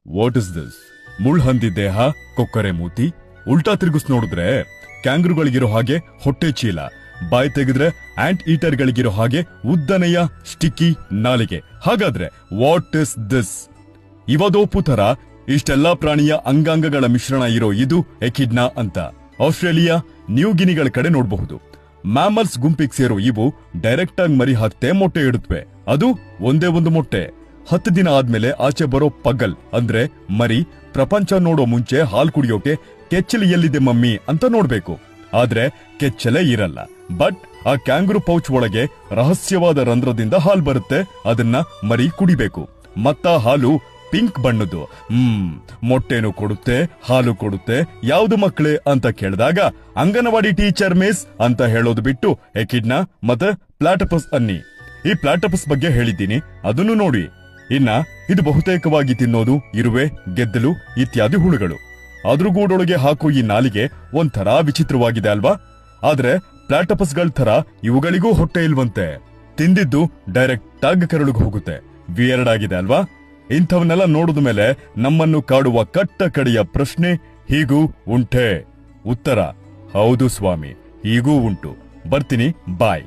What is this? ಮುಳ್ಹಂದಿ ದೇಹ, ಕೊಕ್ಕರೆ ಮೂತಿ, ಉಲ್ಟಾ ತಿರುಗಿಸ್ ನೋಡಿದ್ರೆ ಕ್ಯಾಂಗ್ರುಗಳಿಗಿರೋ ಹಾಗೆ ಹೊಟ್ಟೆ ಚೀಲ, ಬಾಯಿ ತೆಗೆದ್ರೆ ಆಂಟ್ ಈಟರ್ಗಳಿಗಿರೋ ಹಾಗೆ ಉದ್ದನೆಯ ಸ್ಟಿಕ್ಕಿ ನಾಲಿಗೆ. ಹಾಗಾದ್ರೆ ವಾಟ್ ಇಸ್ ದಿಸ್? ಇವದೋಪು ತರ ಇಷ್ಟೆಲ್ಲಾ ಪ್ರಾಣಿಯ ಅಂಗಾಂಗಗಳ ಮಿಶ್ರಣ ಇರೋ ಇದು ಎಕಿಡ್ನಾ ಅಂತ. ಆಸ್ಟ್ರೇಲಿಯಾ, ನ್ಯೂ ಗಿನಿಗಳ ಕಡೆ ನೋಡಬಹುದು. ಮ್ಯಾಮಲ್ಸ್ ಗುಂಪಿಗೆ ಸೇರೋ ಇವು ಡೈರೆಕ್ಟ್ ಆಗಿ ಮರಿ ಹಾಕ್ತೆ ಮೊಟ್ಟೆ ಇಡುತ್ತವೆ. ಅದು ಒಂದೇ ಒಂದು ಮೊಟ್ಟೆ. 10 ದಿನ ಆದ್ಮೇಲೆ ಆಚೆ ಬರೋ ಪಗಲ್ ಅಂದ್ರೆ ಮರಿ ಪ್ರಪಂಚ ನೋಡೋ ಮುಂಚೆ ಹಾಲು ಕುಡಿಯೋಕೆ ಕೆಚ್ಚಲು ಎಲ್ಲಿದೆ ಮಮ್ಮಿ ಅಂತ ನೋಡ್ಬೇಕು. ಆದ್ರೆ ಕೆಚ್ಚಲೇ ಇರಲ್ಲ. ಬಟ್ ಆ ಕ್ಯಾಂಗ್ರೂ ಪೌಚ್ ಒಳಗೆ ರಹಸ್ಯವಾದ ರಂಧ್ರದಿಂದ ಹಾಲು ಬರುತ್ತೆ. ಅದನ್ನ ಮರಿ ಕುಡಿಬೇಕು. ಮತ್ತ ಹಾಲು ಪಿಂಕ್ ಬಣ್ಣದ್ದು. ಮೊಟ್ಟೆನು ಕೊಡುತ್ತೆ, ಹಾಲು ಕೊಡುತ್ತೆ. ಯಾವ್ದು ಮಕ್ಕಳೇ ಅಂತ ಕೇಳಿದಾಗ ಅಂಗನವಾಡಿ ಟೀಚರ್ ಮಿಸ್ ಅಂತ ಹೇಳೋದು ಬಿಟ್ಟು ಎಕಿಡ್ನಾ ಮತ್ತೆ ಪ್ಲಾಟಪಸ್ ಅನ್ನಿ. ಈ ಪ್ಲಾಟಪಸ್ ಬಗ್ಗೆ ಹೇಳಿದ್ದೀನಿ, ಅದನ್ನು ನೋಡಿ. ಇನ್ನ ಇದು ಬಹುತೇಕವಾಗಿ ತಿನ್ನೋದು ಇರುವೆ, ಗೆದ್ದಲು ಇತ್ಯಾದಿ ಹುಳುಗಳು. ಅದ್ರ ಗೂಡೊಳಗೆ ಹಾಕೋ ಈ ನಾಲಿಗೆ ಒಂಥರ ವಿಚಿತ್ರವಾಗಿದೆ ಅಲ್ವಾ? ಆದ್ರೆ ಪ್ಲಾಟಪಸ್ಗಳ ತರ ಇವುಗಳಿಗೂ ಹೊಟ್ಟೆ ಇಲ್ವಂತೆ. ತಿಂದಿದ್ದು ಡೈರೆಕ್ಟ್ ಆಗಿ ಕರಳಿಗೆ ಹೋಗುತ್ತೆ. ವಿಯರ್ಡ್ ಆಗಿದೆ ಅಲ್ವಾ? ಇಂಥವನ್ನೆಲ್ಲ ನೋಡಿದ ಮೇಲೆ ನಮ್ಮನ್ನು ಕಾಡುವ ಕಟ್ಟ ಕಡೆಯ ಪ್ರಶ್ನೆ ಹೀಗೂ ಉಂಟೆ? ಉತ್ತರ ಹೌದು ಸ್ವಾಮಿ, ಹೀಗೂ ಉಂಟು. ಬರ್ತೀನಿ, ಬಾಯ್.